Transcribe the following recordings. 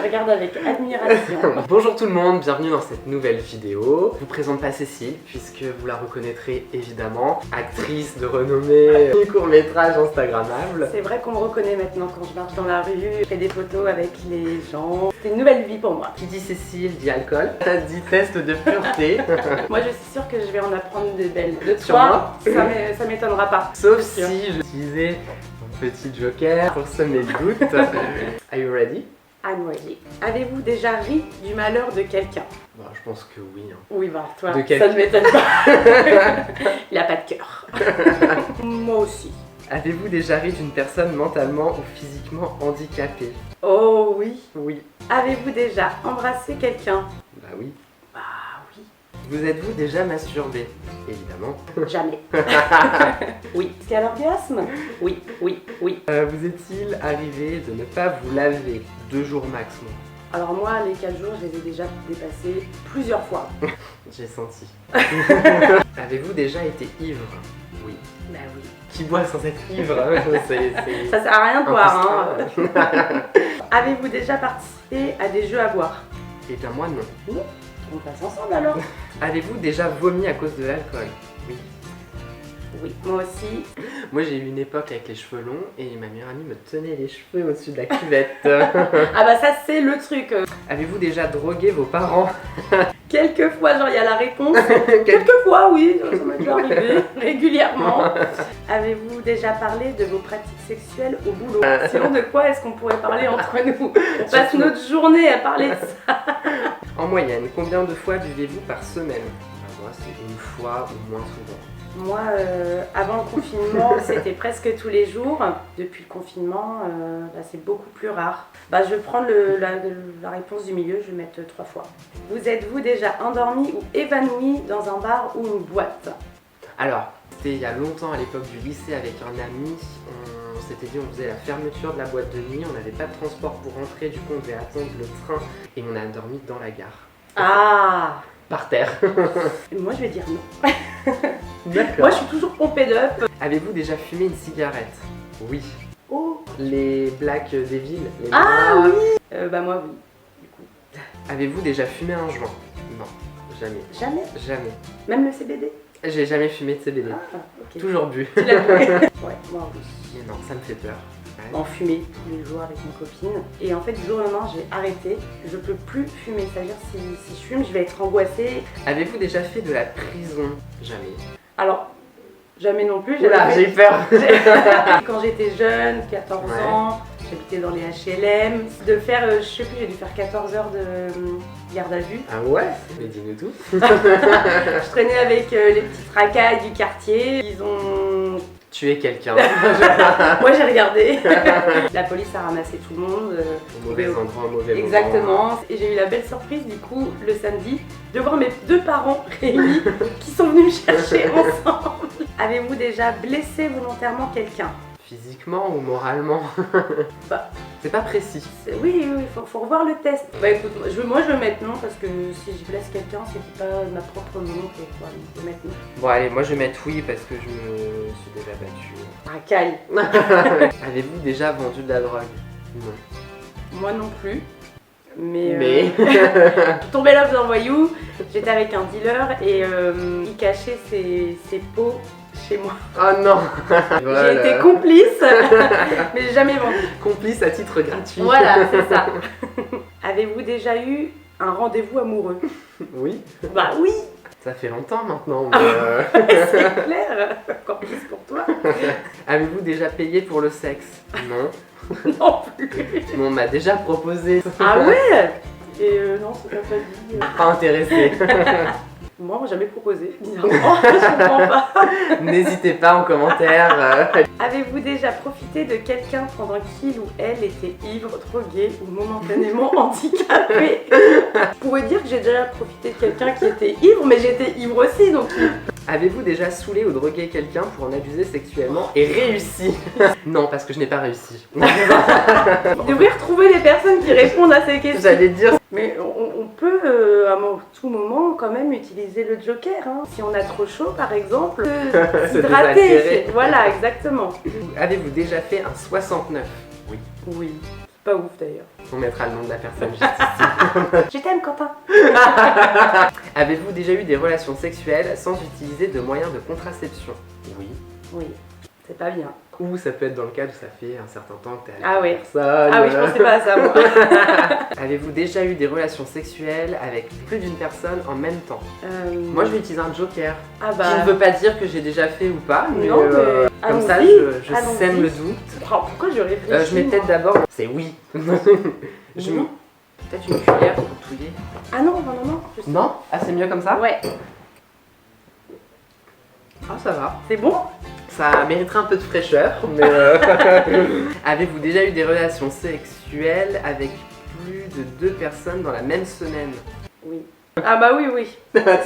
Je regarde avec admiration. Bonjour tout le monde, bienvenue dans cette nouvelle vidéo. Je vous présente pas Cécile, puisque vous la reconnaîtrez évidemment. Actrice de renommée, court-métrage instagrammable. C'est vrai qu'on me reconnaît maintenant quand je marche dans la rue, je fais des photos avec les gens. C'est une nouvelle vie pour moi. Qui dit Cécile dit alcool, dit test de pureté. Moi je suis sûre que je vais en apprendre de belles. De Sur toi, moi ça m'étonnera pas. Sauf C'est sûr. si j'utilisais mon petit joker pour semer le doute. Are you ready? I'm ready. Avez-vous déjà ri du malheur de quelqu'un? Bah, je pense que oui. Hein. Oui, bah toi, De ça ne m'étonne pas. Il a pas de cœur. Moi aussi. Avez-vous déjà ri d'une personne mentalement ou physiquement handicapée? Oh oui. Oui. Avez-vous déjà embrassé quelqu'un? Bah oui. Bah oui. Vous êtes-vous déjà masturbé? Évidemment. Jamais. Oui. Est-ce qu'il y a l'orgasme? Oui, oui, oui. Vous est-il arrivé de ne pas vous laver 2 jours maximum? Alors moi, les 4 jours, je les ai déjà dépassés plusieurs fois. J'ai senti. Avez-vous déjà été ivre? Oui. Bah oui. Qui boit sans être ivre? C'est Ça sert à rien de boire, hein. impossible. Avez-vous déjà participé à des jeux à boire? Eh bien moi non. Non. On passe ensemble alors? Avez-vous déjà vomi à cause de l'alcool? Oui. Oui, moi aussi. Moi j'ai eu une époque avec les cheveux longs et ma meilleure amie me tenait les cheveux au-dessus de la cuvette. Ah bah ça c'est le truc. Avez-vous déjà drogué vos parents? Quelquefois, genre il y a la réponse. Quelquefois, oui, ça m'est déjà arrivé régulièrement. Avez-vous déjà parlé de vos pratiques sexuelles au boulot? Sinon, de quoi est-ce qu'on pourrait parler entre nous? On passe notre journée à parler de ça. En moyenne, combien de fois buvez-vous par semaine? Ben, moi c'est une fois ou moins souvent. Moi, avant le confinement, c'était presque tous les jours. Depuis le confinement, là, c'est beaucoup plus rare. Bah, je vais prendre la réponse du milieu, je vais mettre 3 fois. Vous êtes-vous déjà endormi ou évanoui dans un bar ou une boîte? Alors, c'était il y a longtemps à l'époque du lycée avec un ami. On s'était dit on faisait la fermeture de la boîte de nuit, on n'avait pas de transport pour rentrer, du coup on devait attendre le train et on a dormi dans la gare. Ah! Par terre. Moi, je vais dire non. D'accord. Moi, je suis toujours pompée d'up. Avez-vous déjà fumé une cigarette? Oui. Oh! Les Black Devil, les Ah noirs. oui! Bah moi, oui. Du coup, Avez-vous déjà fumé un joint? Non, jamais. jamais. Jamais. Même le CBD? J'ai jamais fumé de CBD. Ah, ok. Toujours bu. Tu l'as vu? Ouais, moi oui. Mais non, ça me fait peur. Ouais. En fumée tous les jours avec ma copine. Et en fait, du jour au lendemain, j'ai arrêté. Je peux plus fumer. C'est-à-dire, si je fume, je vais être angoissée. Avez-vous déjà fait de la prison? Jamais. Alors, jamais non plus. Oula, J'avais j'ai eu peur. Quand j'étais jeune, 14 Ouais. ans, j'habitais dans les HLM. De faire, je sais plus, j'ai dû faire 14 heures de garde à vue. Ah ouais? Mais dis-nous tout. Je traînais avec les petites racailles du quartier. Ils ont... Tuer quelqu'un. Moi j'ai regardé. La police a ramassé tout le monde. Au mauvais endroit, au mauvais moment. Exactement. Et j'ai eu la belle surprise du coup le samedi de voir mes 2 parents réunis qui sont venus me chercher ensemble. Avez-vous déjà blessé volontairement quelqu'un? Physiquement ou moralement? Bah. C'est pas précis. Oui, faut revoir le test. Bah écoute, moi je vais mettre non parce que si je blesse quelqu'un, c'est pas de ma propre volonté. Voilà, je vais mettre non. Bon allez, moi je vais mettre oui parce que je me suis déjà battue. Racaille. Avez-vous déjà vendu de la drogue? Non. Moi non plus. Mais, Mais... tombé là dans le voyou, j'étais avec un dealer et il cachait ses pots chez moi. Oh non. Voilà. J'ai été complice, mais j'ai jamais vendu. Complice à titre gratuit. Voilà, c'est ça. Avez-vous déjà eu un rendez-vous amoureux? Oui. Bah oui, Ça fait longtemps maintenant, mais... c'est clair. Encore plus pour toi. Avez-vous déjà payé pour le sexe? Non. Non plus. Mais on m'a déjà proposé. Ah ouais? Et non, ça t'a pas dit. Pas intéressé. Moi, on m'a jamais proposé. Bizarrement, je comprends pas. N'hésitez pas en commentaire. Avez-vous déjà profité de quelqu'un pendant qu'il ou elle était ivre, drogué ou momentanément handicapé? Je pourrais dire que j'ai déjà profité de quelqu'un qui était ivre, mais j'étais ivre aussi, donc... Avez-vous déjà saoulé ou drogué quelqu'un pour en abuser sexuellement et réussi? Non, parce que je n'ai pas réussi. Vous devriez retrouver les personnes qui répondent à ces questions. J'allais dire... Mais on peut à tout moment quand même utiliser le joker. Hein. Si on a trop chaud par exemple, Se s'hydrater. désaltérer. Voilà, exactement. Avez-vous déjà fait un 69? Oui. Oui. Pas ouf d'ailleurs. On mettra le nom de la personne juste ici. Je t'aime, Quentin. Avez-vous déjà eu des relations sexuelles sans utiliser de moyens de contraception? Oui. Oui, c'est pas bien. Ou ça peut être dans le cas où ça fait un certain temps que t'es avec Ah la oui. personne. Ah oui, je pensais pas à ça, moi. Avez-vous déjà eu des relations sexuelles avec plus d'une personne en même temps? Moi, je vais utiliser un joker. Ah Qui bah. ne veut pas dire que j'ai déjà fait ou pas, mais, Non, mais comme ça, allons-y, je allons-y. sème le doute. Pourquoi je réfléchis? Je mets peut-être d'abord. C'est oui. Je mets peut-être une cuillère pour touiller. Ah non, non, non, non. je sais. Non? Ah, c'est mieux comme ça? Ouais. Ah, ça va. C'est bon? Ça mériterait un peu de fraîcheur, mais avez-vous déjà eu des relations sexuelles avec plus de 2 personnes dans la même semaine? Oui. Ah bah oui, oui.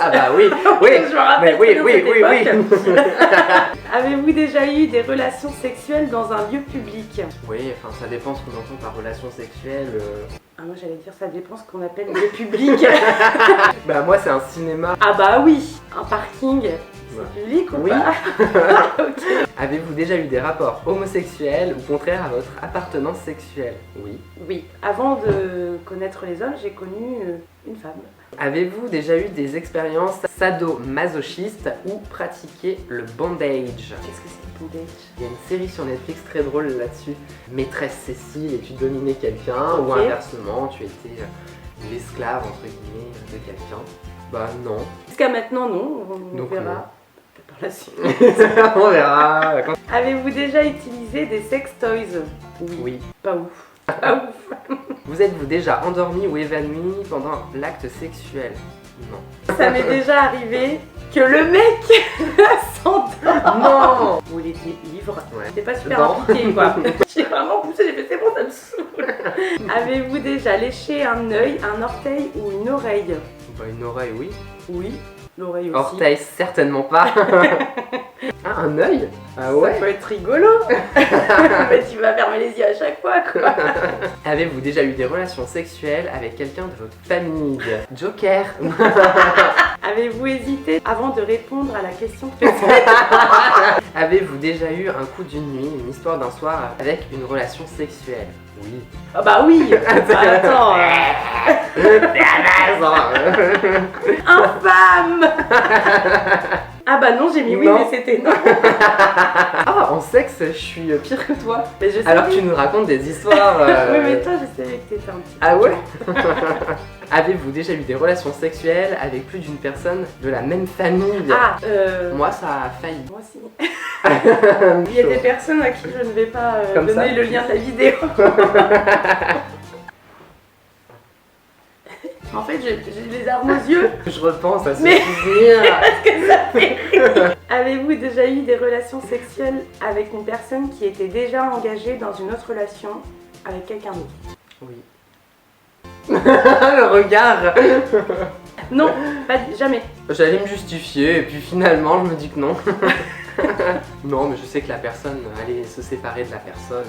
Ah bah oui, oui. Je me rappelle Mais oui, très bien oui, cette oui, époque. oui. Avez-vous déjà eu des relations sexuelles dans un lieu public? Oui, enfin ça dépend ce qu'on entend par relation sexuelle. Ah moi j'allais dire ça dépend ce qu'on appelle lieu public. Bah moi c'est un cinéma. Ah bah oui. Un parking, c'est Ouais. public ou Oui. pas? Ok. Avez-vous déjà eu des rapports homosexuels ou contraires à votre appartenance sexuelle? Oui. Oui. Avant de connaître les hommes, j'ai connu une femme. Avez-vous déjà eu des expériences sadomasochistes ou pratiqué le bondage? Qu'est-ce que c'est le bondage? Il y a une série sur Netflix très drôle là-dessus. Maîtresse Cécile et tu dominais quelqu'un, ou Ok. inversement, tu étais l'esclave entre guillemets de quelqu'un. Bah non. Jusqu'à maintenant non, on Donc, verra par la suite. On verra. Avez-vous déjà utilisé des sex toys? Oui. Pas ouf. Pas ouf. Vous êtes-vous déjà endormi ou évanoui pendant l'acte sexuel? Non. Ça m'est déjà arrivé que le mec s'endort. Non. Ou il était ivre. Ouais. C'était pas super Non. impliqué quoi. J'ai vraiment poussé, j'ai fait c'est bon, ça me saoule. Avez-vous déjà léché un œil, un orteil ou une oreille? Bah une oreille, oui. Oui, l'oreille aussi. Orteil, certainement pas. Ah, un œil? Ah Ça ouais. peut être rigolo. Mais tu vas fermer les yeux à chaque fois quoi. Avez-vous déjà eu des relations sexuelles avec quelqu'un de votre famille? Joker. Avez-vous hésité avant de répondre à la question? Avez-vous déjà eu un coup d'une nuit, une histoire d'un soir avec une relation sexuelle? Oui. Ah bah oui. Bah, attends. Infâme. Ah bah non, j'ai mis oui, Non. mais c'était non. Ah, en sexe, je suis pire que toi. Mais je sais. Alors que tu nous racontes des histoires. Oui, mais toi, je savais que t'étais un petit peu. Ah ouais. Avez-vous déjà eu des relations sexuelles avec plus d'une personne de la même famille? Ah, Moi, ça a failli. moi aussi. Il y a des personnes à qui je ne vais pas Comme donner ça le lien de la vidéo. En fait, j'ai les larmes aux yeux. Je repense à ce Mais- souvenir. Que ça fait rire. Avez-vous déjà eu des relations sexuelles avec une personne qui était déjà engagée dans une autre relation avec quelqu'un d'autre? Oui. Le regard. Non, jamais. J'allais me justifier et puis finalement je me dis que non. Non, mais je sais que la personne allait se séparer de la personne.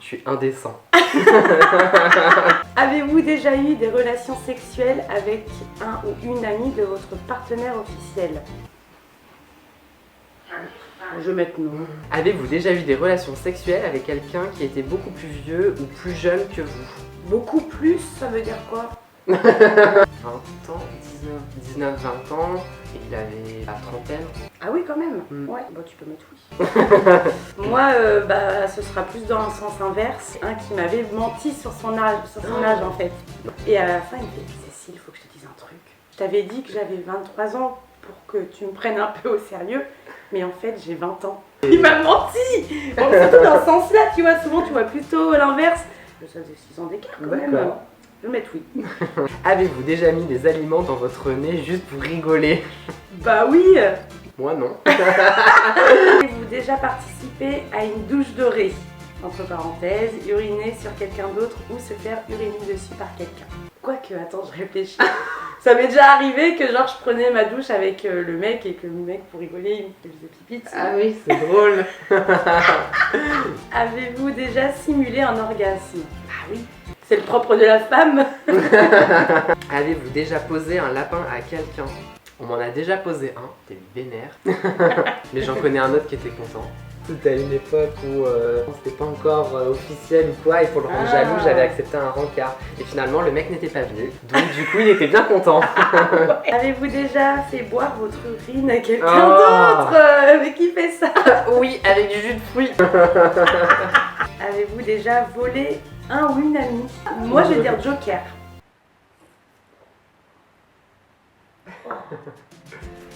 Je suis indécent. Avez-vous déjà eu des relations sexuelles avec un ou une amie de votre partenaire officiel? Je vais mettre non. Avez-vous déjà eu des relations sexuelles avec quelqu'un qui était beaucoup plus vieux ou plus jeune que vous? Beaucoup plus, ça veut dire quoi? 20 ans, 19, 20 ans, et il avait la trentaine. Ah oui, quand même. Mm. Ouais, bah tu peux mettre oui. Moi, bah ce sera plus dans le sens inverse. Un qui m'avait menti sur son âge en fait. Et à la fin, il me fait Cécile, il faut que je te dise un truc. Je t'avais dit que j'avais 23 ans pour que tu me prennes un peu au sérieux, mais en fait j'ai 20 ans. Il m'a menti. Bon, surtout dans ce sens-là, tu vois, souvent tu vois plutôt l'inverse. Ça faisait 6 ans d'écart quand même. D'accord. Je vais mettre oui. Avez-vous déjà mis des aliments dans votre nez juste pour rigoler? Bah oui. Moi non. Avez-vous déjà participé à une douche dorée? Entre parenthèses, uriner sur quelqu'un d'autre ou se faire uriner dessus par quelqu'un. Quoique, attends, je réfléchis. Ça m'est déjà arrivé que genre je prenais ma douche avec le mec et que le mec pour rigoler il me faisait pipi dessus. Ah oui, c'est drôle. Avez-vous déjà simulé un orgasme? Ah oui. C'est le propre de la femme. Avez-vous déjà posé un lapin à quelqu'un? On m'en a déjà posé un, t'es vénère. Mais j'en connais un autre qui était content. C'était à une époque où c'était pas encore officiel ou quoi, et pour le rendre Ah. jaloux, j'avais accepté un rencard. Et finalement, le mec n'était pas venu, donc du coup, il était bien content. Avez-vous déjà fait boire votre urine à quelqu'un Oh. d'autre mais qui fait ça? Oui, avec du jus de fruits. Avez-vous déjà volé un ou une amie? Moi, je vais dire Joker.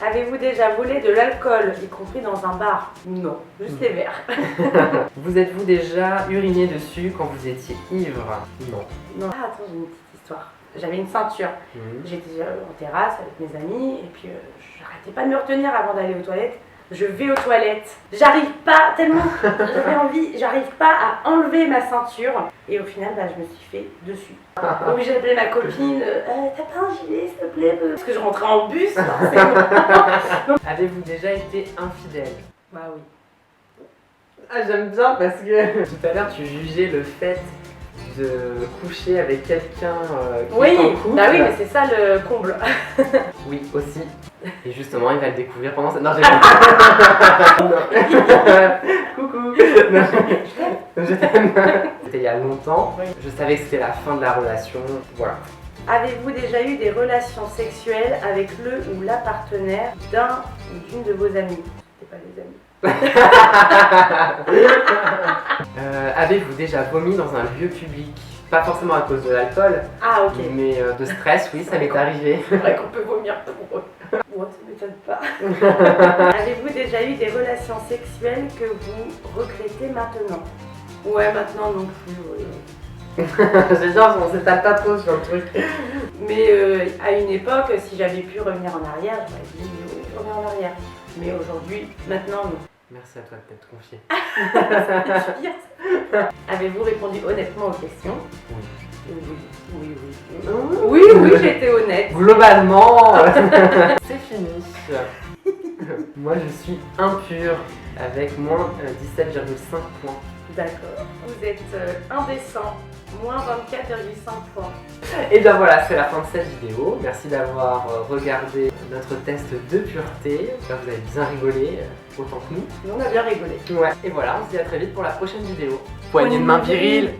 Avez-vous déjà volé de l'alcool, y compris dans un bar? Non, juste les verres. Vous êtes-vous déjà uriné dessus quand vous étiez ivre? Non. Non. Ah, attends, j'ai une petite histoire. J'avais une ceinture. J'étais en terrasse avec mes amis et puis j'arrêtais pas de me retenir avant d'aller aux toilettes. Je vais aux toilettes. J'arrive pas, tellement j'avais envie, j'arrive pas à enlever ma ceinture. Et au final, je me suis fait dessus. Donc j'ai appelé ma copine. T'as pas un gilet, s'il te plaît? Parce que je rentrais en bus, forcément. Avez-vous déjà été infidèle? Bah oui. Ah, j'aime bien parce que tout à l'heure, tu jugeais le fait de coucher avec quelqu'un qui est en Oui, couple. bah oui, mais c'est ça le comble. Oui, aussi. Et justement, il va le découvrir pendant cette... Non, j'ai Coucou. Non, je t'aime. C'était il y a longtemps. Oui. Je savais que c'était la fin de la relation. Voilà. Avez-vous déjà eu des relations sexuelles avec le ou la partenaire d'un ou d'une de vos amis? C'était pas des amis. Avez-vous déjà vomi dans un lieu public? Pas forcément à cause de l'alcool, Ah ok. mais de stress, oui, ça m'est arrivé. C'est vrai qu'on peut vomir pour eux. Moi, ça m'étonne pas. Avez-vous déjà eu des relations sexuelles que vous regrettez maintenant? Ouais, maintenant non plus. Oui. J'ai dit, on s'étale pas trop sur le truc. Mais à une époque, si j'avais pu revenir en arrière, j'aurais dit oui, je reviens en arrière. Mais aujourd'hui, maintenant, non. Merci à toi de t'être confié. Avez-vous répondu honnêtement aux questions? Oui. Oui, oui, j'étais honnête. Globalement, c'est fini. Moi, je suis impur avec moins 17,5 points. D'accord. Vous êtes indécent, moins 24,5 points. Et bien voilà, c'est la fin de cette vidéo. Merci d'avoir regardé notre test de pureté. J'espère que vous avez bien rigolé, autant que nous. Nous, on a bien rigolé. Ouais. Et voilà, on se dit à très vite pour la prochaine vidéo. Poignée de main virile.